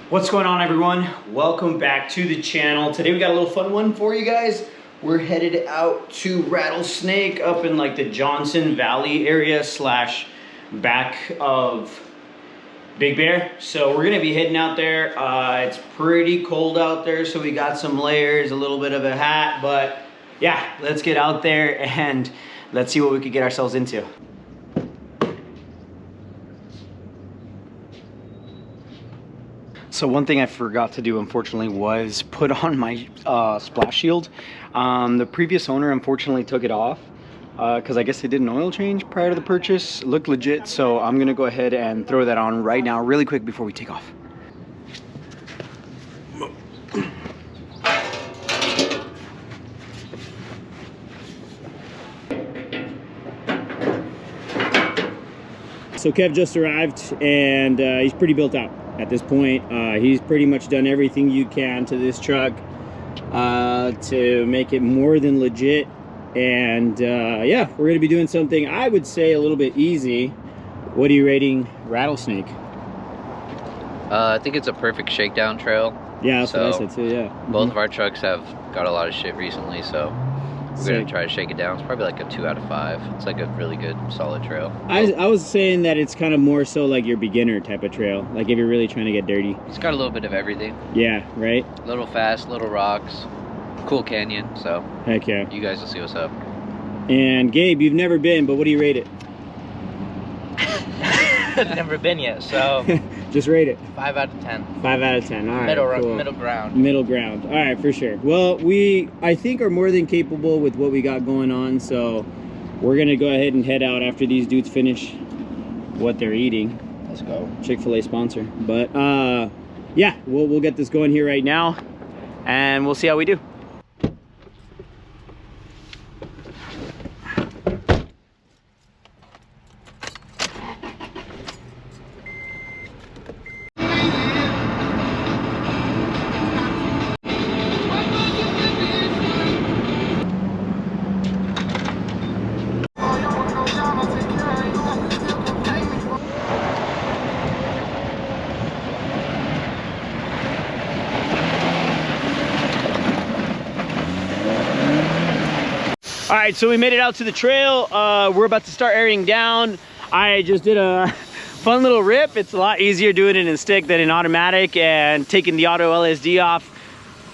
What's going on, everyone? Welcome back to the channel. Today we got a little fun one for you guys. We're headed out to Rattlesnake up in like the Johnson Valley area slash back of Big Bear. So we're gonna be heading out there. It's pretty cold out there, so we got some layers, a little bit of a hat, but yeah, let's get out there and let's see what we could get ourselves into. So one thing I forgot to do, unfortunately, was put on my splash shield. The previous owner unfortunately took it off because I guess they did an oil change prior to the purchase. It looked legit, so I'm gonna go ahead and throw that on right now really quick before we take off. So Kev just arrived and he's pretty built out at this point. He's pretty much done everything you can to this truck to make it more than legit. And yeah, we're gonna be doing something I would say a little bit easy. What are you rating Rattlesnake? I think it's a perfect shakedown trail. Yeah, that's what I said too, yeah. Both of our trucks have got a lot of shit recently, so we're gonna try to shake it down. It's probably like a 2 out of 5. It's like a really good, solid trail. I was saying that it's kind of more so like your beginner type of trail, like if you're really trying to get dirty. It's got a little bit of everything. Yeah, right? Little fast, little rocks, cool canyon, so heck yeah. You guys will see what's up. And Gabe, you've never been, but what do you rate it? Never been yet, so just rate it. 5 out of 10. 5 out of 10. All right. Cool. Middle ground. Middle ground. All right, for sure. Well, I think are more than capable with what we got going on, so we're gonna go ahead and head out after these dudes finish what they're eating. Let's go. Chick-fil-A sponsor. But yeah, we'll get this going here right now, and we'll see how we do. All right, so we made it out to the trail. We're about to start airing down. I just did a fun little rip. It's a lot easier doing it in stick than in automatic, and taking the auto LSD off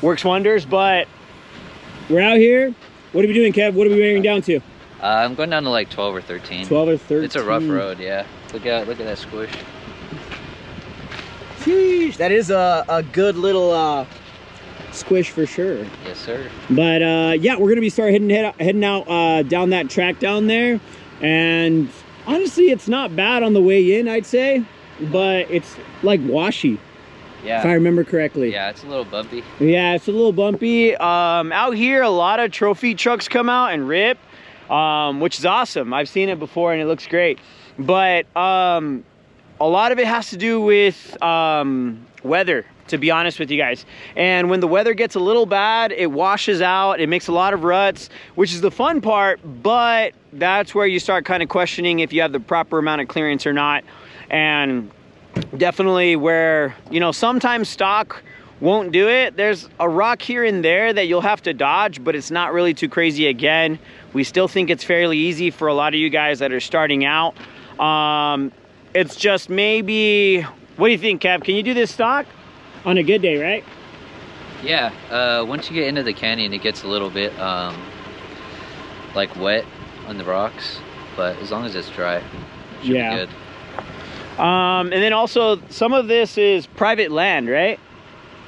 works wonders, but we're out here. What are we doing, Kev? What are we airing down to? I'm going down to like 12 or 13. 12 or 13? It's a rough road, yeah. Look at that squish. Sheesh, that is a good little squish for sure. Yes, sir. But yeah, we're gonna be heading out down that track down there, and honestly it's not bad on the way in, I'd say, but it's like washy, yeah, if I remember correctly. Yeah, it's a little bumpy. Yeah, it's a little bumpy. Out here a lot of trophy trucks come out and rip, which is awesome. I've seen it before and it looks great, but a lot of it has to do with weather, to be honest with you guys. And when the weather gets a little bad, it washes out, it makes a lot of ruts, which is the fun part, but that's where you start kind of questioning if you have the proper amount of clearance or not. And definitely where, you know, sometimes stock won't do it. There's a rock here and there that you'll have to dodge, but it's not really too crazy. Again, we still think it's fairly easy for a lot of you guys that are starting out. It's just maybe, what do you think, Kev? Can you do this stock? On a good day, right? Yeah, once you get into the canyon, it gets a little bit like wet on the rocks, but as long as it's dry, it should be good. And then also, some of this is private land, right?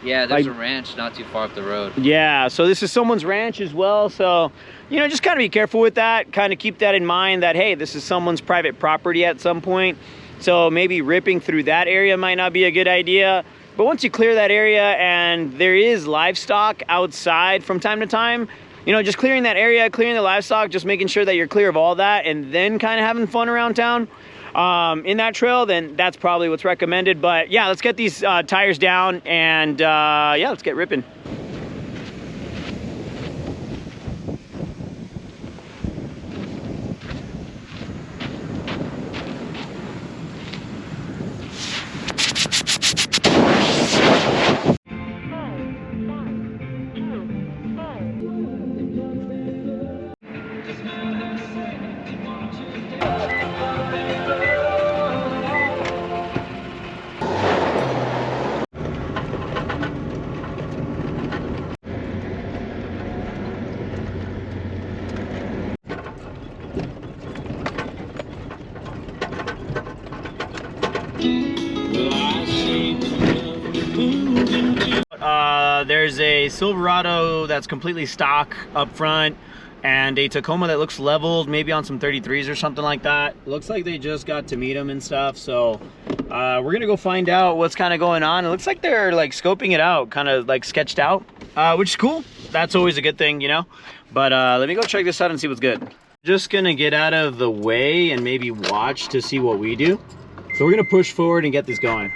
Yeah, there's a ranch not too far up the road. Yeah, so this is someone's ranch as well, so, you know, just kind of be careful with that. Kind of keep that in mind that, hey, this is someone's private property at some point, so maybe ripping through that area might not be a good idea. But once you clear that area and there is livestock outside from time to time, you know, just clearing that area, clearing the livestock, just making sure that you're clear of all that, and then kind of having fun around town in that trail, then that's probably what's recommended. But yeah, let's get these tires down and yeah, let's get ripping. There's a Silverado that's completely stock up front and a Tacoma that looks leveled, maybe on some 33s or something like that. Looks like they just got to meet them and stuff, so we're gonna go find out what's kind of going on. It looks like they're like scoping it out, kind of like sketched out, which is cool. That's always a good thing, you know. But let me go check this out and see what's good. Just gonna get out of the way and maybe watch to see what we do. So we're gonna push forward and get this going.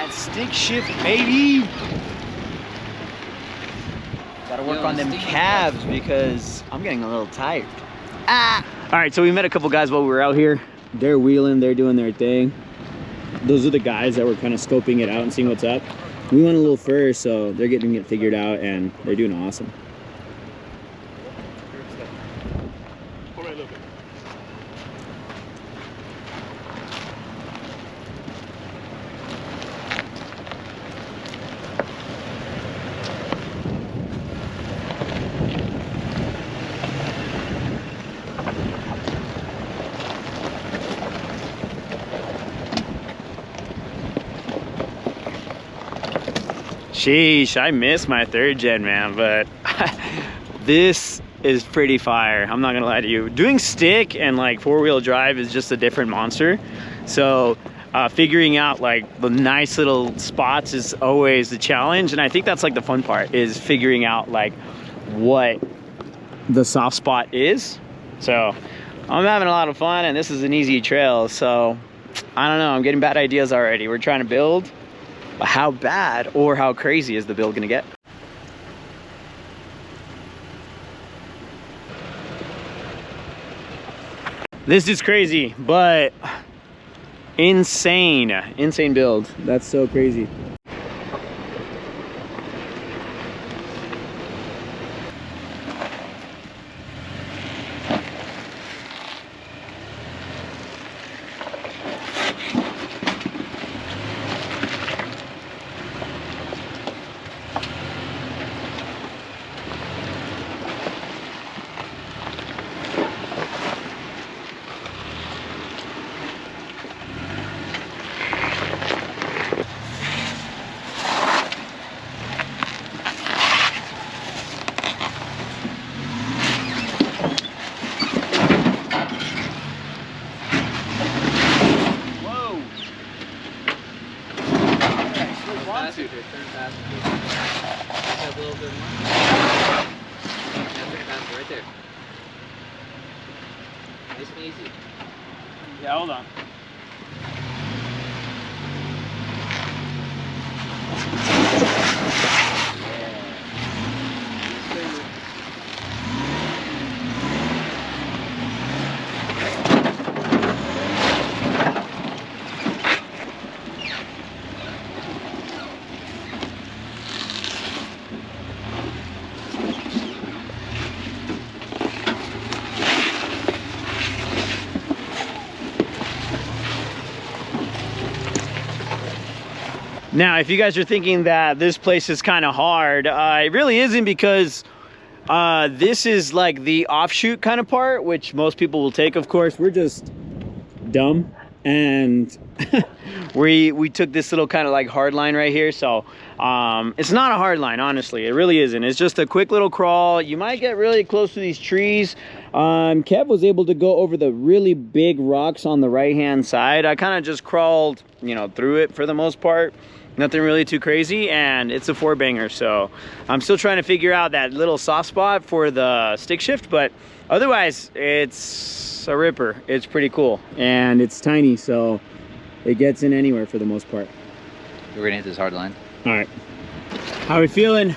Stick shift, baby. Gotta work on them calves because I'm getting a little tired. All right, so we met a couple guys while we were out here. They're wheeling, they're doing their thing. Those are the guys that were kind of scoping it out and seeing what's up. We went a little first, so they're getting it figured out and they're doing awesome. Sheesh, I miss my 3rd gen, man, but this is pretty fire. I'm not gonna lie to you. Doing stick and like 4-wheel drive is just a different monster. So figuring out like the nice little spots is always the challenge. And I think that's like the fun part, is figuring out like what the soft spot is. So I'm having a lot of fun, and this is an easy trail. So I don't know, I'm getting bad ideas already. We're trying to build. How bad or how crazy is the build gonna get? This is crazy, but insane build. That's so crazy. Right there. Nice and easy. Yeah, hold on. Now, if you guys are thinking that this place is kind of hard, it really isn't, because This is like the offshoot kind of part, which most people will take, of course. We're just dumb, and we took this little kind of like hard line right here. So it's not a hard line, honestly. It really isn't. It's just a quick little crawl. You might get really close to these trees. Kev was able to go over the really big rocks on the right hand side. I kind of just crawled, you know, through it for the most part. Nothing really too crazy, and it's a 4-banger, so I'm still trying to figure out that little soft spot for the stick shift, but otherwise it's a ripper. It's pretty cool, and it's tiny, so it gets in anywhere for the most part. We're gonna hit this hard line. All right, how are we feeling?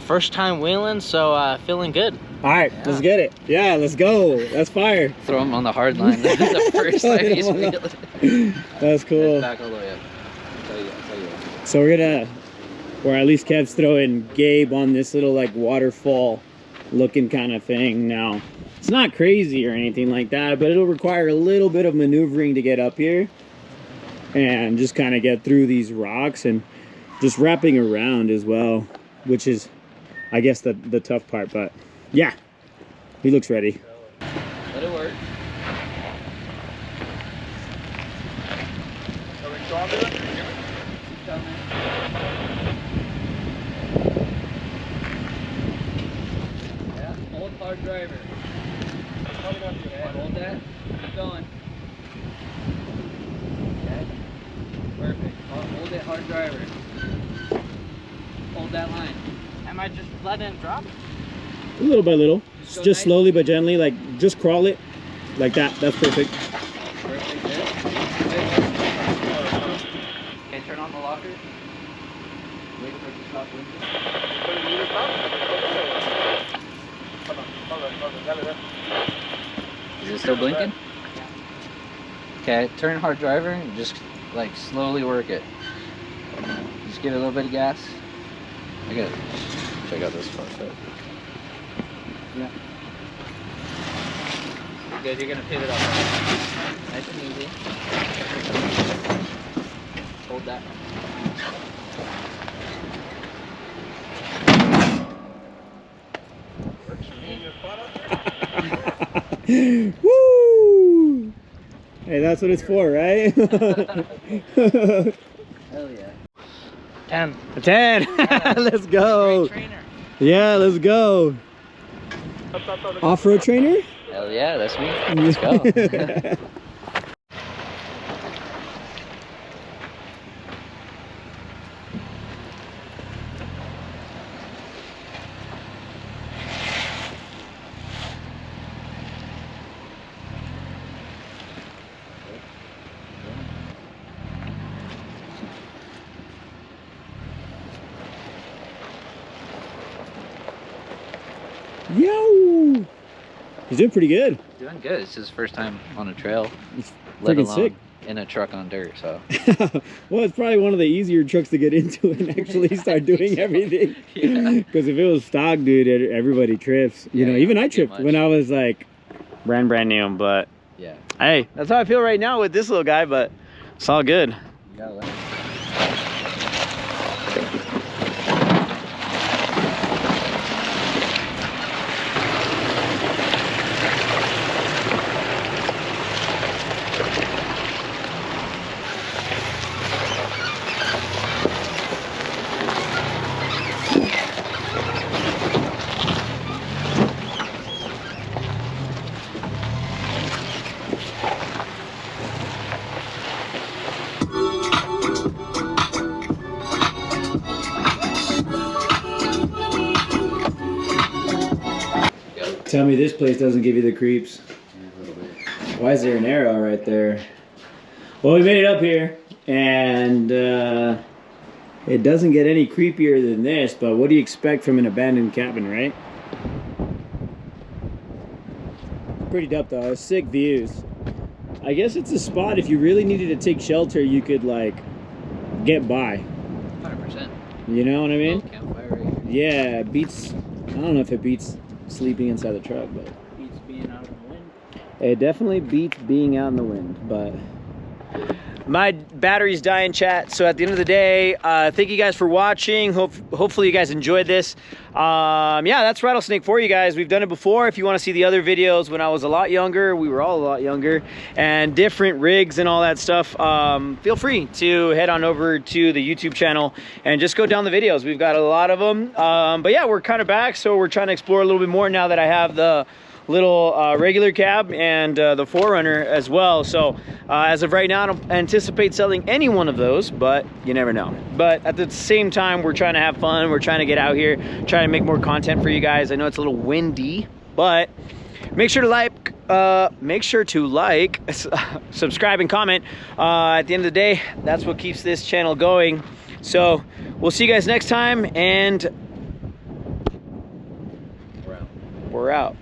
First time wheeling, so feeling good. All right, yeah. Let's get it. Yeah, let's go. That's fire. Throw him on the hard line. The first time he's wheeling. That's cool. Back all the way up. I'll tell you So we're gonna, or at least Kev's throwing Gabe on this little like waterfall looking kind of thing. Now, it's not crazy or anything like that, but it'll require a little bit of maneuvering to get up here and just kind of get through these rocks and just wrapping around as well, which is, I guess, the tough part. But yeah, he looks ready. Let it work. Yeah, hold hard driver. Hold that. Keep going. Okay. Perfect. Hold it hard driver. Hold that line. Am I just letting it drop? Little by little. Just Just slowly but gently, like just crawl it. Like that. That's perfect. Perfect. Good. Okay, turn on the locker. Wait for it to stop blinking. Is it still blinking? Okay, turn hard driver and just like slowly work it. Just give it a little bit of gas. I gotta check out this part. Yeah. Good, you're gonna pivot up. Nice and easy. Hold that. Woo! Hey, that's what it's for, right? Hell yeah. 10. A 10. Let's go. Great trainer. Yeah, let's go. Off-road trainer? Hell yeah, that's me. Let's go. Yo! He's doing pretty good. Doing good. It's his first time on a trail, He's let freaking alone sick. in a truck on dirt. So Well, it's probably one of the easier trucks to get into and actually start doing everything. Yeah. Because if it was stock, dude, everybody trips. You know, even I tripped when I was like brand new. But yeah, hey, that's how I feel right now with this little guy. But it's all good. you gotta learn. Tell me this place doesn't give you the creeps. A little bit. Why is there an arrow right there? Well, we made it up here, and it doesn't get any creepier than this, but what do you expect from an abandoned cabin, right? Pretty dope though, sick views. I guess it's a spot if you really needed to take shelter, you could like get by. 100%. You know what I mean? Campfire right here. Yeah, it beats, I don't know if it beats sleeping inside the truck, but Beats being out in the wind. it definitely beats being out in the wind. But My battery's dying, chat. So at the end of the day, thank you guys for watching. Hopefully you guys enjoyed this. Yeah, that's rattlesnake for you guys. We've done it before. If you want to see the other videos when I was a lot younger, we were all a lot younger, and different rigs and all that stuff, feel free to head on over to the YouTube channel and just go down the videos. We've got a lot of them. But yeah, we're kind of back, so we're trying to explore a little bit more now that I have the little regular cab and the 4Runner as well. So as of right now, I don't anticipate selling any one of those, but you never know. But at the same time, we're trying to have fun. We're trying to get out here, trying to make more content for you guys. I know it's a little windy, but make sure to like, subscribe, and comment. At the end of the day, that's what keeps this channel going. So we'll see you guys next time, and we're out.